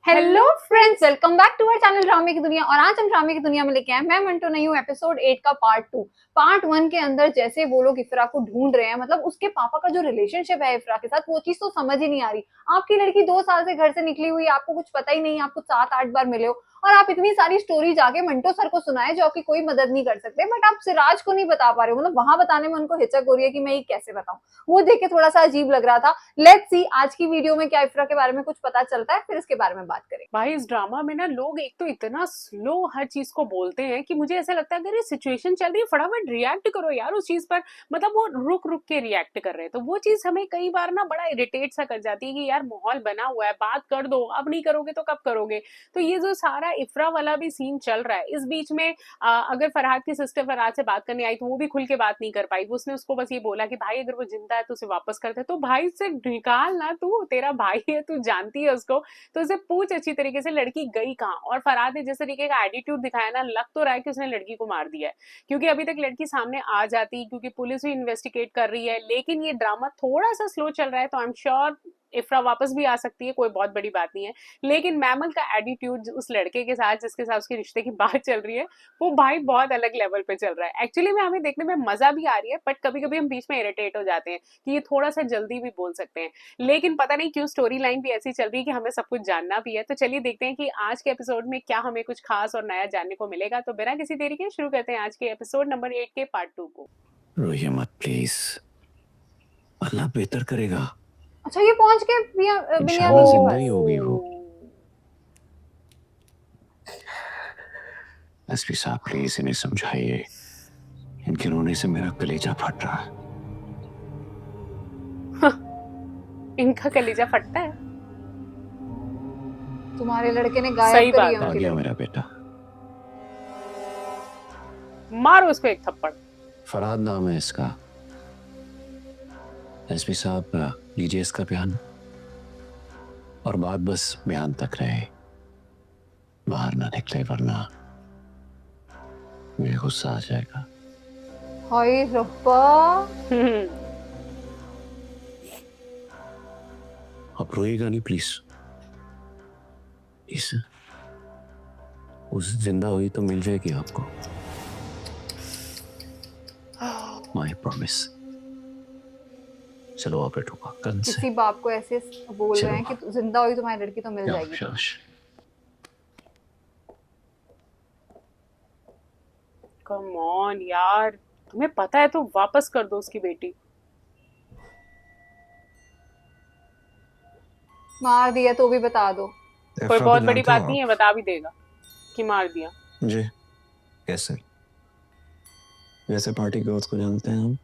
Hello friends, welcome back to our channel ड्रामे की दुनिया। और आज हम ड्रामे की दुनिया में लेके आए, मैं मंटो नहीं हूँ, एपिसोड 8 का पार्ट 2। पार्ट 1 के अंदर जैसे वो लोग इफ्रा को ढूंढ रहे हैं, मतलब उसके पापा का जो रिलेशनशिप है इफ्रा के साथ, वो चीज तो समझ ही नहीं आ रही। आपकी लड़की 2 साल से घर से निकली हुई, आपको कुछ पता ही नहीं, आपको 7-8 बार मिले हो, और आप इतनी सारी स्टोरी जाके मंटो सर को सुनाए जो आपकी कोई मदद नहीं कर सकते, बट आप सिराज को नहीं बता पा रहे हो। मतलब वहां बताने में उनको हिचक हो रही है कि मैं ये कैसे बताऊं। वो देख के थोड़ा सा अजीब लग रहा था। लेट्स सी आज की वीडियो में क्या इफ्रा के बारे में कुछ पता चलता है, फिर इसके बारे में बात करें। भाई इस ड्रामा में ना लोग एक तो इतना स्लो हर चीज को बोलते हैं कि मुझे ऐसा लगता है अगर ये सिचुएशन चल रही है फटाफट रिएक्ट करो यार उस चीज पर। मतलब वो रुक रुक के रिएक्ट कर रहे हैं तो वो चीज हमें कई बार ना बड़ा इरिटेट सा कर जाती है कि यार माहौल बना हुआ है, बात कर दो, अब नहीं करोगे तो कब करोगे। तो ये जो सारा इफ्रा वाला भी सीन चल रहा है इस बीच में अगर फरहाद की सिस्टर फरहाद से बात करने आई तो वो भी खुल के बात नहीं कर पाई। उसने उसको बस ये बोला कि भाई अगर वो जिंदा है तो उसे वापस कर दे। तो भाई से निकाल ना, तू तेरा भाई है, तू जानती है उसको, तो उसे पूछ अच्छी तरीके से लड़की गई कहाँ। और फरहाद ने जिस तरीके का एटीट्यूड दिखाया ना, लग तो रहा है कि उसने लड़की को मार दिया है, क्योंकि अभी तक लड़की सामने आ जाती, क्योंकि पुलिस भी इन्वेस्टिगेट कर रही है। लेकिन ये ड्रामा थोड़ा सा स्लो चल रहा है तो आई एम श्योर इफ्रा वापस भी आ सकती है, कोई बहुत बड़ी बात नहीं है। लेकिन मैमल का एटीट्यूड उस लड़के के साथ जिसके साथ उसके रिश्ते की बात चल रही है, वो भाई बहुत अलग लेवल पे चल रहा है। एक्चुअली में हमें देखने में मजा भी आ रही है, बट कभी कभी हम बीच में इरिटेट हो जाते हैं कि ये थोड़ा सा जल्दी भी बोल सकते हैं। लेकिन पता नहीं क्यों स्टोरी लाइन भी ऐसी चल रही है कि हमें सब कुछ जानना भी है। तो चलिए देखते हैं कि आज के एपिसोड में क्या हमें कुछ खास और नया जानने को मिलेगा। तो बिना किसी देरी के शुरू करते हैं आज के एपिसोड नंबर 8 के पार्ट 2 को। रोइए मत प्लीज, अल्लाह बेहतर करेगा। अच्छा, ये पहुंच गए इंशाल्लाह बिन्यामीन के जिंदा पास। ही होगी वो। एसपी साहब प्लीज इन्हें समझाइए, इनके रोने से मेरा कलेजा फट रहा है। इनका कलेजा फटता है। तुम्हारे लड़के ने गायब सही करी बात है है। आ उनकी गया लड़की। मेरा बेटा। मारो उसको एक थप्पड़। फरहाद नाम है इसका। एसपी साहब लीजिए इसका बयान, और बात बस बयान तक रहे, बाहर ना निकले वरना मुझे गुस्सा आ जाएगा। हाय रब्बा। आप रोइएगा नहीं प्लीज। इस उस जिंदा हुई तो मिल जाएगी आपको, माय प्रॉमिस। चलो आप बैठो कल से। किसी बाप को ऐसे बोल रहे चलो हैं कि जिंदा हुई तुम्हारी लड़की तो मिल जाएगी तुम्हें। कम ऑन यार, तुम्हें पता है तो वापस कर दो उसकी बेटी। मार दिया तो भी बता दो। कोई बहुत बड़ी बात नहीं है, बता भी देगा कि मार दिया। जी कैसे? वैसे पार्टी गर्ल्स को जानते हैं हम।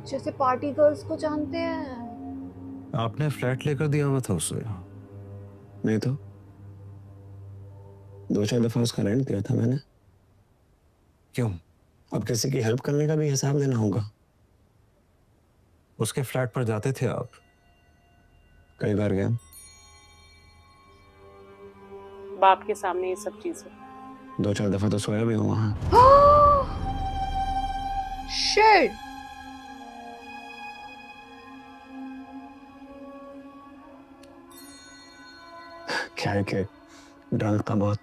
जैसे पार्टी गर्ल्स को जानते हैं। आपने फ्लैट लेकर दिया हुआ था उसे? नहीं तो 2-4 दफा उसका रेंट दिया था मैंने। क्यों? अब किसी की हेल्प करने का भी हिसाब देना होगा। उसके फ्लैट पर जाते थे आप? कई बार गया। बाप के सामने ये सब चीजें। 2-4 दफा तो सोया भी हूँ वहां। शिट। क्या है कि डर था बहुत,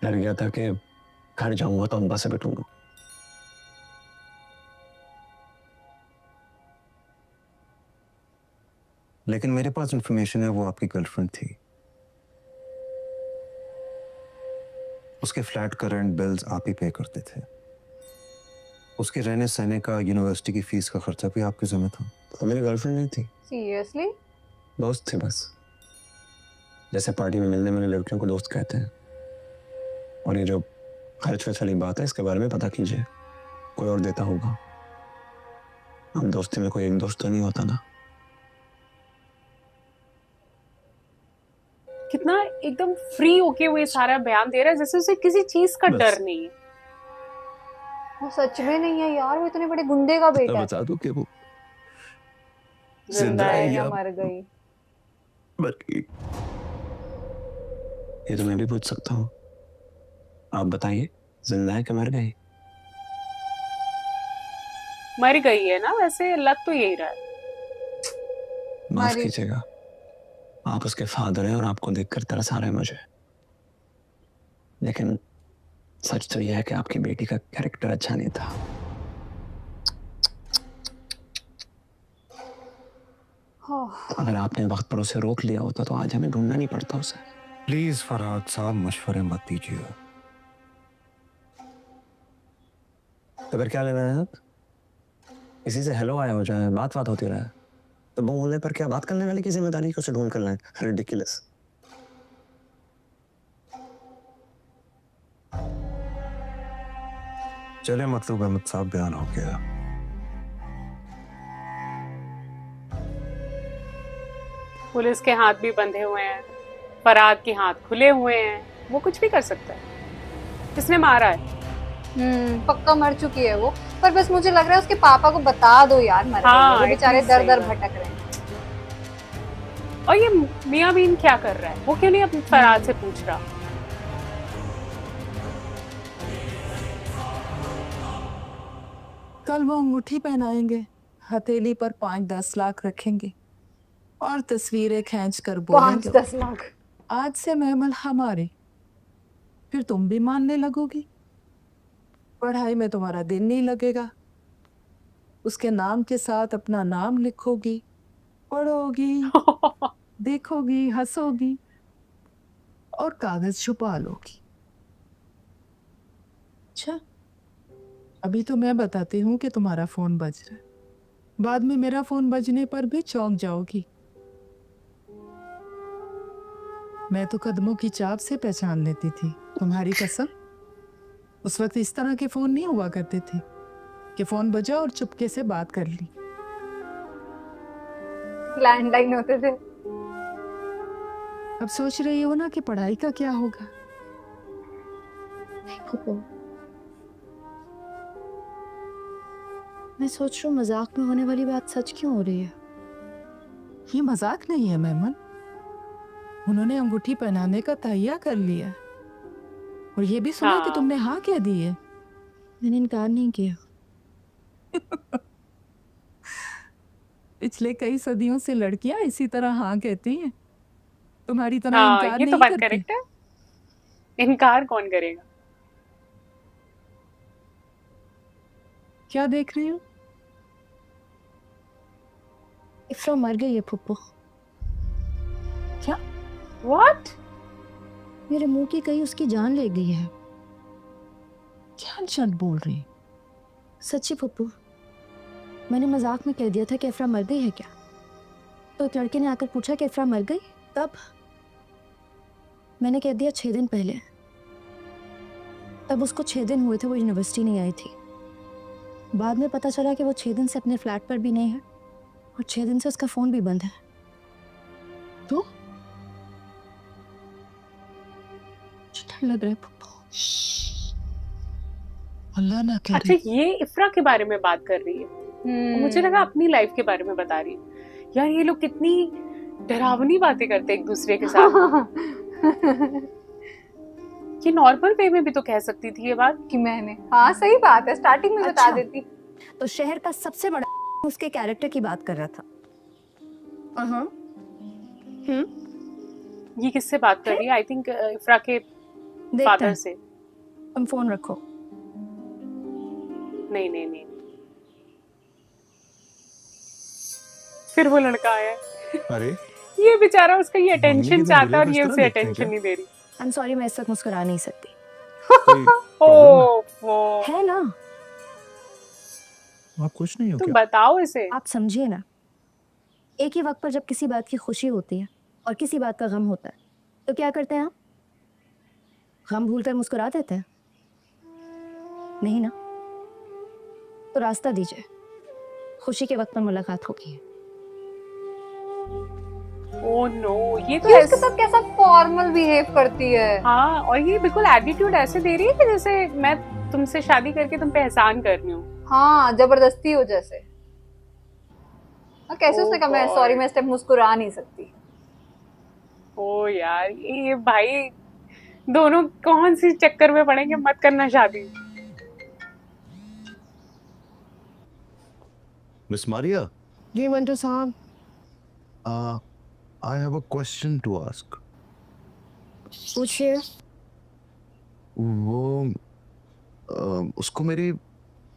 डर गया था कि घर जाऊंगा तो अब्बा से पिटूंगा। लेकिन मेरे पास इंफॉर्मेशन है वो आपकी गर्लफ्रेंड थी। उसके फ्लैट का रेंट बिल्स आप ही पे करते थे। उसके रहने सहने का, यूनिवर्सिटी की फीस का खर्चा भी आपके जिम्मे था। तो मेरी गर्लफ्रेंड नहीं थी, सीरियसली? दोस्त थे बस। जैसे पार्टी में मिलने वाली लड़कियों को दोस्त कहते हैं। और ये जो खर्च वर्च वाली बात है इसके बारे में पता कीजिए, कोई और देता होगा। हम दोस्ती में कोई एक दोस्त तो नहीं होता ना। कितना एकदम फ्री होके हुए सारा बयान दे रहा है, जैसे उसे किसी चीज का डर नहीं है। वो सच में नहीं है यार, वो इतने बड़े गुंडे का बेटा है। बता दूं कि वो जिंदा है या या मर गई। मर गई। ये तो मैं भी पूछ सकता हूँ। आप बताइए, जिंदा है कि मर गई? मर गई है ना, वैसे लग तो यही रहा है। माफ अरे कीजिएगा, आप उसके फादर हैं और आपको देखकर तरस आ रहा है मुझे, लेकिन सच तो यह है कि आपकी बेटी का कैरेक्टर अच्छा नहीं था। हाँ, अगर आपने वक्त पर उसे रोक लिया होता तो आज हमें ढूंढना नहीं पड़ता उसे। प्लीज फरहाद साहब, मशवरे मत दीजिए। तो फिर क्या लेना है आप? किसी से हेलो आया हो जाए, बात बात होती रहे, तो वो बोलने पर क्या बात करने वाले की जिम्मेदारी को उसे ढूंढ कर लाए? रिडिकुलस। चले, मतलब अहमद साहब बयान हो गया। पुलिस के हाथ भी बंधे हुए हैं, फरहाद के हाथ खुले हुए हैं, वो कुछ भी कर सकता है। किसने मारा है? पक्का मर चुकी है वो। पर बस मुझे लग रहा है उसके पापा को बता दो यार, मर गई है। हाँ, वो बेचारे actually दर सही दर बात। भटक रहे हैं। और ये मियां बीन क्या कर रहा है? वो क्यों नहीं अपने फरहाद से पूछ रहा? कल वो अंगूठी पहनाएंगे, हथेली पर 5-10 लाख रखेंगे और तस्वीरें खींच कर बोलेंगे 5-10 लाख। आज से महमल हमारी। फिर तुम भी मानने लगोगी। पढ़ाई में तुम्हारा दिन नहीं लगेगा। उसके नाम के साथ अपना नाम लिखोगी, पढ़ोगी, देखोगी, हंसोगी और कागज छुपा लोगी। अच्छा, अभी तो मैं बताती हूँ कि तुम्हारा फोन बज रहा है। बाद में मेरा फोन बजने पर भी चौंक जाओगी। मैं तो कदमों की चाप से पहचान लेती थी, तुम्हारी कसम। उस वक्त इस तरह के फोन नहीं हुआ करते थे कि फोन बजा और चुपके से बात कर ली। लैंडलाइन होते थे। अब सोच रही हो ना कि पढ़ाई का क्या होगा। मैं सोच रही हूँ मजाक में होने वाली बात सच क्यों हो रही है? ये मजाक नहीं है मेमन। उन्होंने अंगूठी पहनाने का तैयार कर लिया और ये भी सुना कि हाँ। तुमने हाँ कह दी है। मैंने इनकार नहीं किया। पिछले कई सदियों से लड़कियां इसी तरह हाँ कहती हैं, तुम्हारी तरह हाँ, इनकार ये तो नहीं बात करती। करेक्ट है। इनकार कौन करेगा? क्या देख रही हो? इफ्रा मर गई है फुप्पो। क्या? व्हाट? मेरे मुंह की कहीं उसकी जान ले गई है। क्या झट बोल रही? सच्ची फुप्पो, मैंने मजाक में कह दिया था कि इफ्रा मर गई है क्या, तो एक लड़के ने आकर पूछा कि इफ्रा मर गई। तब मैंने कह दिया 6 दिन पहले। तब उसको 6 दिन हुए थे, वो यूनिवर्सिटी नहीं आई थी। बाद में पता चला कि वो 6 दिन से अपने फ्लैट पर भी नहीं है और 6 दिन से उसका फोन भी बंद है। तो डर लग रहा है पप्पा। अल्लाह ना अच्छा, करे। ये इफ्रा के बारे में बात कर रही है। मुझे लगा अपनी लाइफ के बारे में बता रही है। यार, ये लोग कितनी डरावनी बातें करते हैं एक दूसरे के साथ। ये नॉर्मल वे में भी तो कह सकती थी ये बात। कि मैंने, हाँ सही बात है, स्टार्टिंग में बता अच्छा। देती। तो शहर का सबसे बड़ा उसके कैरेक्टर की बात कर रहा था। ये किससे बात कर रही है? आई थिंक इफ्रा के देखते फादर हैं। से। तुम फोन रखो। नहीं नहीं नहीं, फिर वो लड़का आया है। अरे ये बेचारा उसका ये मम्मी की अटेंशन तो चाहता है और वीडियो ये इस तरह उसे देखते हैं अटेंशन क्या? नहीं दे रही। आई एम सॉरी, मैं इस वक्त मुस्कुरा नहीं सकती। कोई प्रॉब्लम ओह, वो है ना, है? आप कुछ नहीं हो तो क्या? बताओ इसे। आप समझिए ना। एक ही वक्त पर जब किसी बात की खुशी होती है और किसी बात का गम होता है, तो क्या करते हैं आप? गम भूलकर मुस्कुरा देते हैं? नहीं ना। तो रास्ता दीजिए, खुशी के वक्त पर मुलाकात होगी। ओह नो, ये तो ये उसके साथ कैसा फॉर्मल बिहेव करती है। हाँ, और ये बिल्कुल एटीट्यूड ऐसे दे रही है कि जैसे मैं तुमसे शादी करके तुम पे एहसान कर रही हूँ। हाँ, जबरदस्ती हो जैसे। कैसे उसने Oh कहा मैं God. सॉरी, मैं इस टाइम मुस्कुरा नहीं सकती। ओ यार, ये भाई दोनों कौन सी चक्कर में पड़ेंगे? मत करना शादी। मिस मारिया, जी मंटू साहब। I have a question to ask. पूछिए। वो उसको मेरी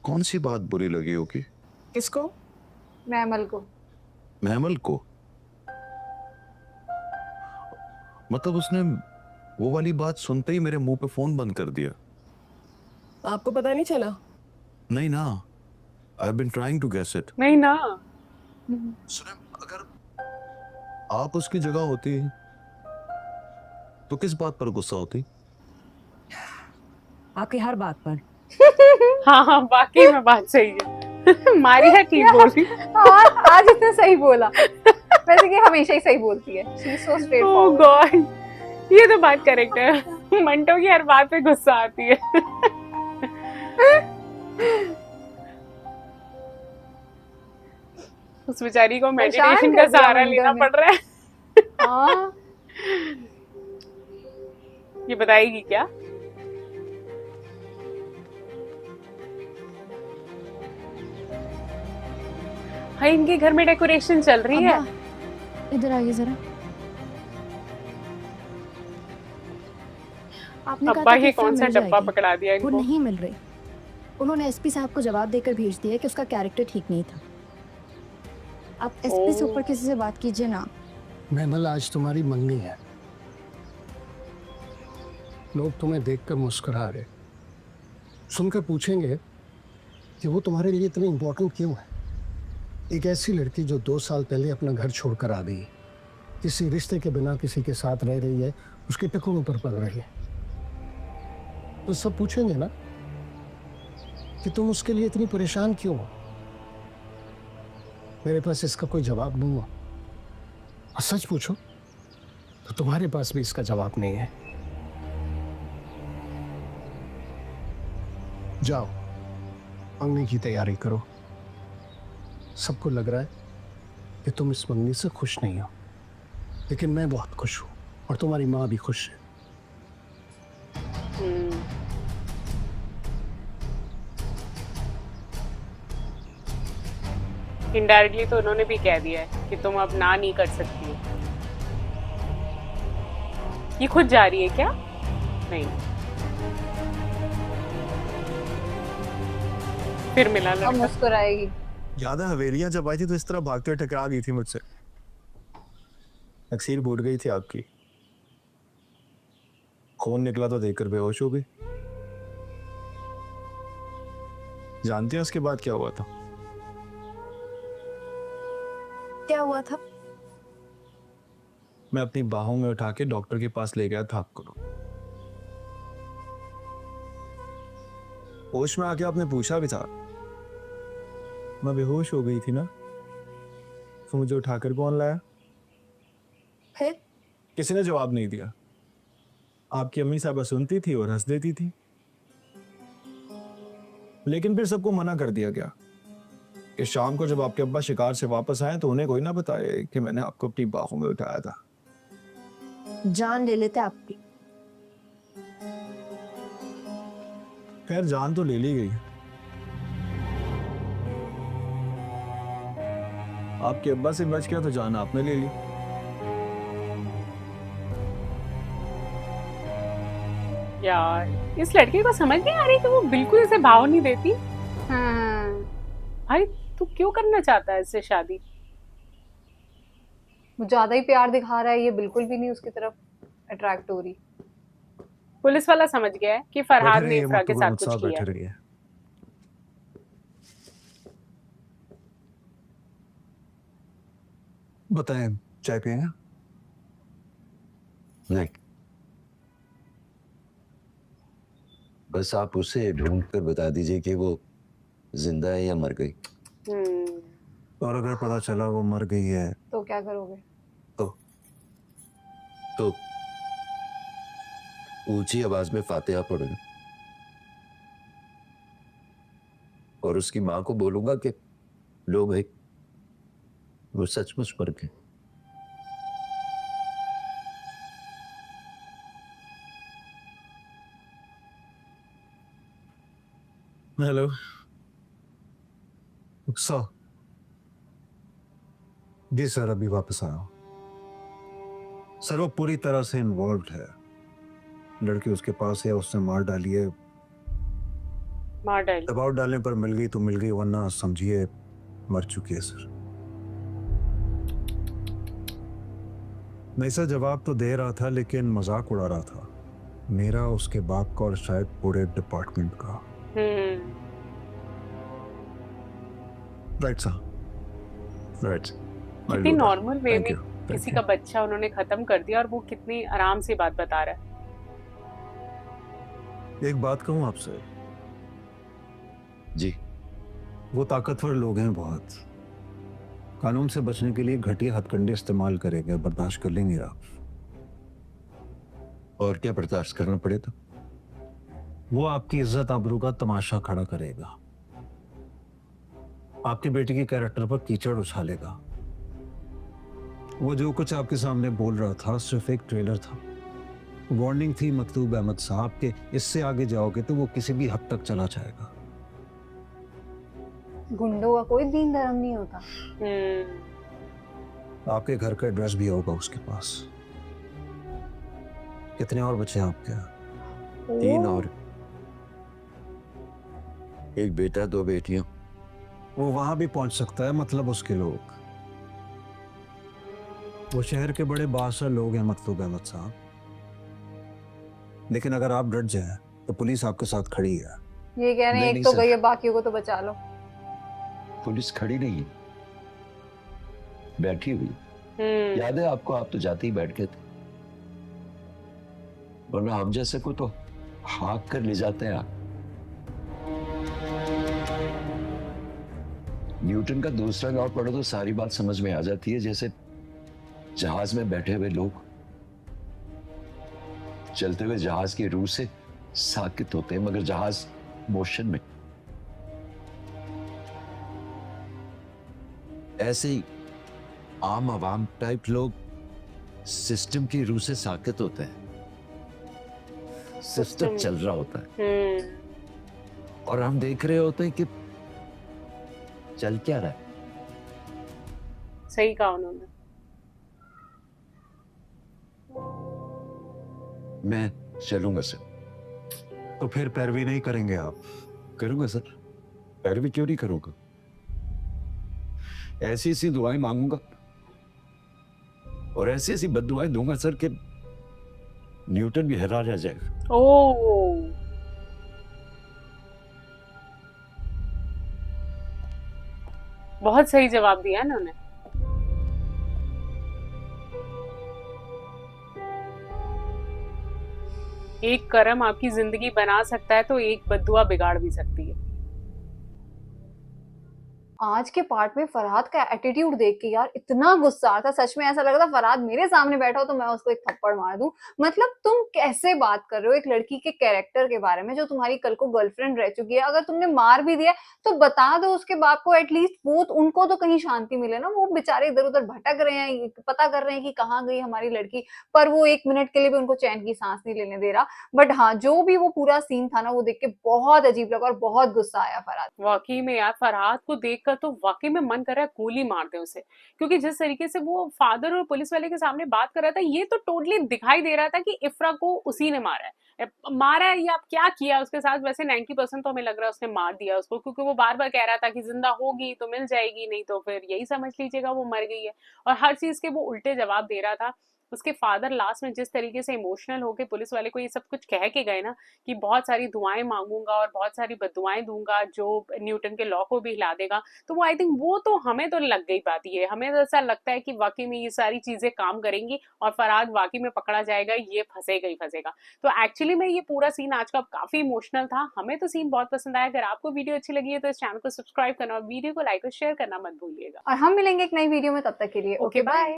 कौन सी बात बुरी लगी होगी? किसको? मैमल को। महमल को? मतलब उसने वो वाली बात सुनते ही मेरे मुंह पे फोन बंद कर दिया। आपको पता नहीं चला? नहीं ना, I been trying to guess it. नहीं ना। सुने, अगर आप उसकी जगह होती तो किस बात पर गुस्सा होती? आपकी हर बात पर। हाँ हाँ, वाकई में बात सही है। मारिया ठीक बोल रही। हाँ, आज इसने सही बोला। वैसे कि हमेशा ही सही बोलती है। She is so straight oh forward. God, ये तो बात करेक्ट है। मंटो की हर बात पे गुस्सा आती है। उस बेचारी को परेशान मेडिटेशन कर का दिया सहारा मंटो लेना ने। पड़ रहा है। हाँ, ये बताएगी क्या? भाई इनके घर में डेकोरेशन चल रही है। अब्बा, इधर आइए जरा। आपने कहा अब्बा था कि ये फिल्म कौन सा मिल डब्बा जाएगी। पकड़ा दिया वो इनको। नहीं मिल रही। उन्होंने एसपी साहब को जवाब देकर भेज दिया कि उसका कैरेक्टर ठीक नहीं था। आप एसपी से ओह। ऊपर किसी से बात कीजिए ना। महमल, आज तुम्हारी मंगनी है। लोग तुम्हें देखकर मुस्कुरा रहे, सुनकर पूछेंगे कि वो तुम्हारे लिए इतनी इम्पोर्टेंट क्यों है। एक ऐसी लड़की जो 2 साल पहले अपना घर छोड़कर आ गई, किसी रिश्ते के बिना किसी के साथ रह रही है, उसके टकोरों पर पल रही है, तो सब पूछेंगे ना कि तुम उसके लिए इतनी परेशान क्यों हो। मेरे पास इसका कोई जवाब नहीं हुआ। और सच पूछो तो तुम्हारे पास भी इसका जवाब नहीं है। जाओ, मंगनी की तैयारी करो। सबको लग रहा है कि तुम इस मंगनी से खुश नहीं हो, लेकिन मैं बहुत खुश हूं और तुम्हारी माँ भी खुश है। इनडायरेक्टली तो उन्होंने भी कह दिया है कि तुम अब ना नहीं कर सकती। ये खुद जा रही है क्या? नहीं, फिर मिला अब लड़का। मुस्कुराएगी। याद है हवेलियां जब आई थी तो इस तरह भागते हुए टकरा गई थी मुझसे। तकसीर भूल गई थी आपकी। खून निकला तो देखकर बेहोश हो गई। जानते हैं उसके बाद क्या हुआ था? क्या हुआ था? मैं अपनी बाहों में उठा के डॉक्टर के पास ले गया था आपको। होश में आके आपने पूछा भी था, मैं बेहोश हो गई थी ना, तो मुझे उठाकर कौन लाया? फिर? किसी ने जवाब नहीं दिया। आपकी अम्मी साहबा सुनती थी और हंस देती थी, लेकिन फिर सबको मना कर दिया गया कि शाम को जब आपके अब्बा शिकार से वापस आए तो उन्हें कोई ना बताए कि मैंने आपको अपनी बाहों में उठाया था। जान ले लेते आपकी। खैर जान तो ले ली गई। आपके अब्बा से बच गया तो जान आपने ले ली। यार इस लड़के को समझ नहीं आ रही कि वो बिल्कुल इसे भाव नहीं देती। हाँ, भाई तू क्यों करना चाहता है इससे शादी? वो ज्यादा ही प्यार दिखा रहा है। ये बिल्कुल भी नहीं उसकी तरफ अट्रैक्ट हो रही। पुलिस वाला समझ गया है कि फरहाद ने इफ्रा के साथ कुछ किया बैठे है। रहिए। बताएं, चाय पिएगा? नहीं, बस आप उसे ढूंढ कर बता दीजिए कि वो जिंदा है या मर गई। और अगर पता चला वो मर गई है तो क्या करोगे? तो ऊंची आवाज में फातिहा पढ़ूंगा और उसकी मां को बोलूंगा कि लो भाई, वो सचमुच मर गए। हेलो रुखसा, जी सर, अभी वापस आया हूं। सर वो पूरी तरह से इन्वॉल्व है। लड़की उसके पास है, उसने मार डाली है। मार डाल दबाव डालने पर मिल गई तो मिल गई, वरना समझिए मर चुकी है सर। नहीं सर, जवाब तो दे रहा था लेकिन मजाक उड़ा रहा था मेरा, उसके बाप का और शायद पूरे डिपार्टमेंट का। Right sir, right. कितनी नॉर्मल वे में किसी का बच्चा उन्होंने खत्म कर दिया और वो कितनी आराम से बात बता रहा है। एक बात कहूं आपसे जी। वो ताकतवर लोग हैं बहुत, कानून से बचने के लिए घटिया हथकंडे इस्तेमाल करेंगे, बर्दाश्त कर लेंगे आप। और क्या बर्दाश्त करना पड़े तो? वो आपकी इज्जत आबरू का तमाशा खड़ा करेगा, आपकी बेटी के कैरेक्टर पर कीचड़ उछालेगा। वो जो कुछ आपके सामने बोल रहा था सिर्फ एक ट्रेलर था, वार्निंग थी मकतूब अहमद साहब के इससे आगे जाओगे तो वो किसी भी हद तक चला जाएगा। गुंडों का कोई दीन धर्म नहीं होता। आपके घर का एड्रेस भी होगा उसके पास। कितने और बच्चे हैं आपके? 3 और, एक बेटा 2 बेटियां। वो वहां भी पहुंच सकता है, मतलब उसके लोग। वो शहर के बड़े बादशाह लोग हैं मकतूब अहमद साहब, लेकिन अगर आप डट जाए तो पुलिस आपके साथ खड़ी है। ये कह रहे हैं नहीं एक तो सर। गई है, बाकियों को तो बचा लो। पुलिस खड़ी नहीं है, बैठी हुई। याद है आपको? आप तो जाते ही बैठ गए थे, वरना हम जैसे को तो हाँक कर ले जाते हैं आप। न्यूटन का दूसरा लॉ पढ़ो तो सारी बात समझ में आ जाती है। जैसे जहाज में बैठे हुए लोग चलते हुए जहाज की रूह से साकित होते हैं, मगर जहाज मोशन में। ऐसे ही आम आवाम टाइप लोग सिस्टम की रूह से साकित होते हैं। सिस्टम चल रहा होता है और हम देख रहे होते हैं कि चल क्या रहा है। सही कहा उन्होंने। मैं चलूंगा सर। तो फिर पैरवी नहीं करेंगे आप? करूंगा सर, पैरवी क्यों नहीं करूंगा। ऐसी ऐसी दुआएं मांगूंगा और ऐसी ऐसी बद्दुआएं दूंगा सर कि न्यूटन भी हैरान रह जाएगा। ओह, बहुत सही जवाब दिया इन्होंने। एक कर्म आपकी जिंदगी बना सकता है तो एक बद्दुआ बिगाड़ भी सकती है। आज के पार्ट में फरहाद का एटीट्यूड देख के यार इतना गुस्सा आता, सच में ऐसा लग रहा था फरहाद मेरे सामने बैठा हो तो मैं उसको एक थप्पड़ मार दूं। मतलब तुम कैसे बात कर रहे हो एक लड़की के कैरेक्टर के बारे में जो तुम्हारी कल को गर्लफ्रेंड रह चुकी है। अगर तुमने मार भी दिया तो बता दो उसके बाप को, एटलीस्ट वो उनको तो कहीं शांति मिले ना। वो बेचारे इधर उधर भटक रहे हैं, पता कर रहे हैं कि कहाँ गई हमारी लड़की, पर वो 1 मिनट के लिए भी उनको चैन की सांस नहीं लेने दे रहा। बट हाँ, जो भी वो पूरा सीन था ना, वो देख के बहुत अजीब लगा और बहुत गुस्सा आया फरहाद। वाकई में यार, फरहाद को देखकर तो वाकई में मन कर रहा है गोली मार दे उसे, क्योंकि जिस तरीके से वो फादर और पुलिस वाले के सामने बात कर रहा था, ये तो टोटली दिखाई दे रहा था कि इफ्रा को उसी ने मारा है या क्या किया उसके साथ। वैसे 90% तो हमें लग रहा है उसने मार दिया उसको, क्योंकि वो बार बार कह रहा था कि जिंदा होगी तो मिल जाएगी, नहीं तो फिर यही समझ लीजिएगा वो मर गई है। और हर चीज के वो उल्टे जवाब दे रहा था। उसके फादर लास्ट में जिस तरीके से इमोशनल होके पुलिस वाले को ये सब कुछ कह के गए ना कि बहुत सारी दुआएं मांगूंगा और बहुत सारी बददुआएं दूंगा जो न्यूटन के लॉ को भी हिला देगा, तो वो आई थिंक वो तो हमें तो लग गई बात ये। हमें तो ऐसा लगता है कि वाकई में ये सारी चीजें काम करेंगी और फरहाद वाकई में पकड़ा जाएगा, ये फंसेगा ही फंसेगा। तो एक्चुअली में ये पूरा सीन आज का काफी इमोशनल था। हमें तो सीन बहुत पसंद आया। अगर आपको वीडियो अच्छी लगी है तो इस चैनल को सब्सक्राइब करना और वीडियो को लाइक और शेयर करना मत भूलिएगा। और हम मिलेंगे एक नई वीडियो में, तब तक के लिए ओके बाय।